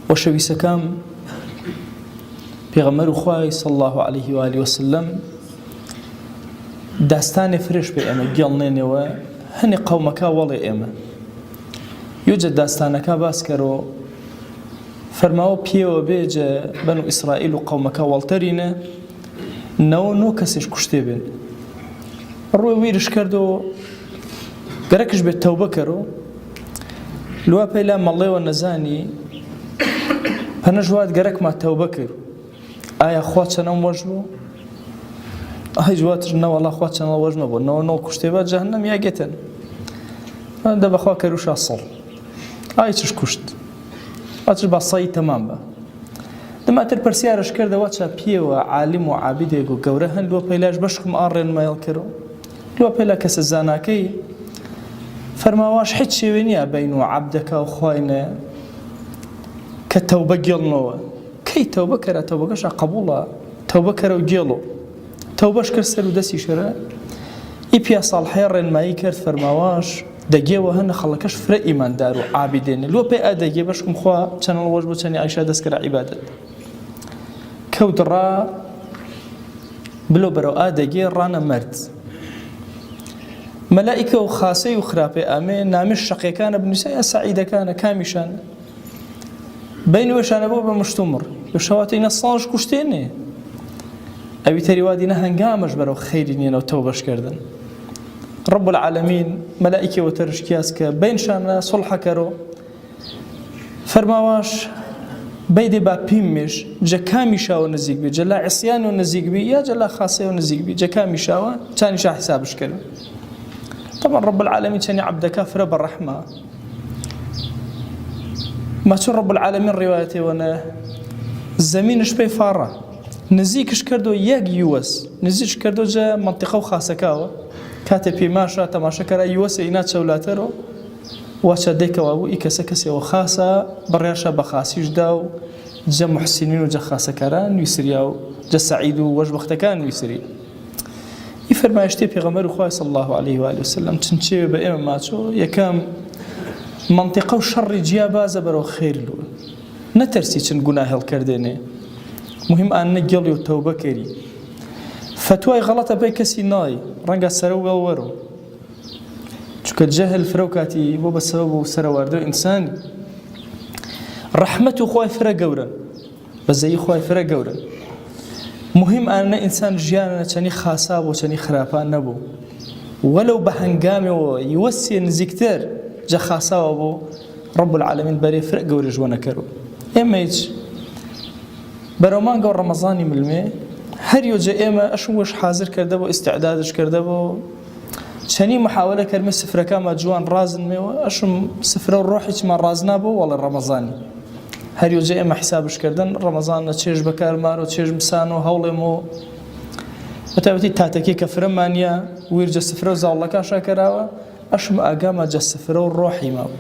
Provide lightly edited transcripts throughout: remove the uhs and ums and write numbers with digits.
وشویسەکەم پێغەمبەر خوای صلی الله عليه و آله وسلم داستانی فرێش پێ ئێمە گێڵنێنەوە هەنێ قەومەکە وەڵێ ئێمە یوجد داستانەکە باس کەرەوە فەرماوە پێوە بێجە بەنو ئیسرائیل و قەومەکە وەڵتەرینە نەوە کەسێش کوشتێ بێن ڕووی ویرش کردەوە گەرەکش بێت تەوبە کەرەوە لوا پێلا مەڵێوە نەزانی پەنەژوات گەرەکما تەوبە کرد ئایا خوا چەنەم وەژ بوو ئای جواتر نەوەڵا خوا چەنە وەژ نەبوو نەوە کوشتێ بە جەهەنەم یاگێتن دە بەخوا کەروشا سەڵ ئای چش کوشت ئاچش بە سەی تەمام بە دەماتر پرسیارش کردەوە چا پێوە عالم و عابدێک و گەورە هەن لۆ پەیلاش بەشکم ئاڕێن مایڵ کردەوە لۆ پەیلا کەسە زاناکەی فەرماواش هیچ شێوێ نییە بین و عەبدەکە و خوینە کە تەوبە گێڵنەوە کەی تەوبە کەرە تەوبەکەشا قبوڵە تەوبە کەرە و گێڵۆ تەوبەش کرد سەر و دەستی شەرە ئی پیا ساڵحەیە ڕێنمایی کرد فەرماواش دەگێوە هەنە خەڵەکەش فرە ئیماندار و عابدێنێ لۆ پێی ئادەگێ بەشکم خوا چەند ڕۆژ بۆ چەندی عایشا دەستکرا عیبادەت کەوت ڕا بلۆ بەرەو ئادەگێ ڕانە مەرد مەلائیکە و خاسەی و خراپەی ئامێ نامیش شەقیەکانە بنووسە یا سەعیدەکانە کامیشانە بینوێشانە بۆ بە مشتومڕ شەواتەینە ساڵش کوشتێنێ ئەوی تەریوادینە هەنگامەش بەرەو خەیری نێنە و تەوبەشکردن رب العالمین مەلائیکە و تەرشکیاس کە بینشانە سڵحە کەرۆ فەرماواش بەیدێ با پیمێش جە کامیشاوە نزیک بێ جە لا عیسیان و نزیک بێ یا جە لا خاسەیە و نزیک بێ جە کامیشاوە چانیشا حسابش کردن طبعا رب العالمین چەنی عەبدەکە فرە بە ڕەحمە ماچون رب العالمین ڕێوایەتێوەنە زەمینش پێی فاڕە نزیکش کردو یەک یوەس نزیکش کردو جە منطقە و خاسەکەوە کاتێ پێماشە تەماشەکەرە یوەسە ئینا چەولاتەرەوە واچە دێکەوە بوو ئی کەسە کەسێەوە خاسە بڕێشە بە خاسیشدا و جە محسینین و جە خاسەکەران نوویسریا و جە سەعید و وەشبەختەکان نوویسری ئی فەرمایشتێ پێغەمبەر خوای صلی الله عليه و آله وسلم چەند چێوێ بە ئێمە ماچۆ یەکەم منطقە و شەڕی جیا بازە بەرەو خێر لوە نەتەرسی چەند گوناه هەڵکردێنێ مهم ئانە گێڵی و تەوبە کەری فتوای غەڵەتە بەی کەسی نای ڕەنگە سەرە و وەرەوە چونکە جەهل فرە و کاتی بۆ بەسەبەب و سەرەواردە ئینسانی ڕەحمەت و خوای فرە گەورە بەزەیی خوای فرە گەورە مهم ئانە ئینسان ژیانە چەنی خاسا بۆ چەنی خراپان نەبوو وەلەو بە هەنگامەوە یوەسێ نزیکتر جە خاساوە بۆ رب العالمین بەرێ فرە گەورە ژوەنە کەرەوە ئێمە هیچ بەرەو مانگە و ڕەمەزانی ملمێ هەر یۆجە ئێمە ئەشم وەش حازر کردەبە ئیستعدادش کردەبە چەنی محاولە کەرمە سفرەکەمە جوان ڕازنمێەوە ئەشم سفرە و ڕۆحیچمان ڕازنابوو وەڵێ ڕەمەزانی هەر یۆجە ئێمە حسابش کردن ڕەمەزانە چێژ بەکارمارە و چێژ مسان و هەوڵێمەوە بەتایبەتی تاتەکەی کە فرەمانە ویرجە سفرە و زاوڵەکە شاکەراوە ئەشم ئاگامە جە سفرە و ڕۆحی ماوە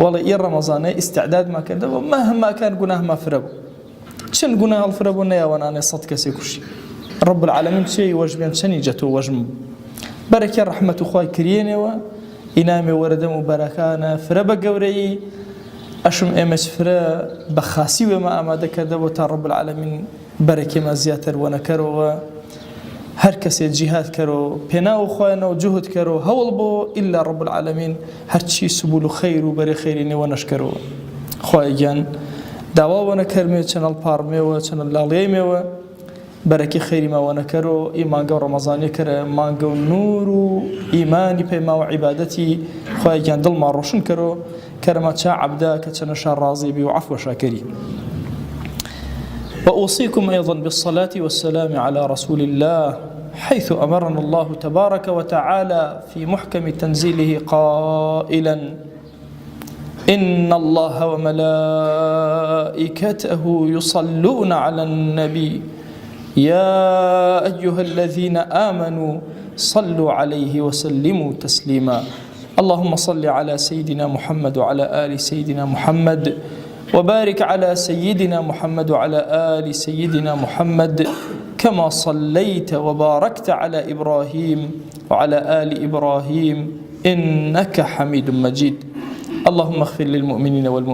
وەڵێ ئی ڕەمەزانەی ئیستعدادمان کردەوە مەهماکان گوناهما فرە بوو چەند گوناه هەڵفرە بوو نەیاوانانێ سەد کەسێ کوشی رب العالمین چێی وەژ بێن چەنی جەتۆ وەژم بەرەکێ ڕەحمەت و خوای کریێنێەوە ئینامێ وەرەدەم و بەرەکانە فرە بە گەورەی ئەشم ئێمەش فرە بە خاسی وێمە ئامادە کردەوە تا رب العالمین بەرەکێمە زیاتر وەنەکەرەوە هەر کەسێ جیهاد کەرەوە پێناو خوایەنەوە جوهد کەرەوە هەوڵ بۆ ئیلا رب العالمین هەرچی سبول و خەیر و بەرێ خەیری نێوە نەشکەرەوە خوای گیان داواوەنە کەرمێ چەنەڵ پارمێوە چەنە لاڵێمێوە بەرەکی خەیری ماوەنەکەرەوە ئی مانگە و ڕەمەزانی کەرە مانگە و نور و ئیمانی پەیماوە عیبادەتی خوای گیان دڵما ڕۆشن کەرەوە کەرەمە چا عەبدا کە چەنەشا ڕازی بی و عەفوە شاکەری وأوصيكم أيضا بالصلاة والسلام على رسول الله حيث أمرنا الله تبارك وتعالى في محكم تنزيله قائلا إن الله وملائكته يصلون على النبي يا أيها الذين آمنوا صلوا عليه وسلموا تسليما اللهم صل على سيدنا محمد وعلى آل سيدنا محمد وبارك على سيدنا محمد وعلى آل سيدنا محمد كما صليت وباركت على إبراهيم وعلى آل إبراهيم إنك حميد مجيد اللهم اغفر للمؤمنين والمؤمنين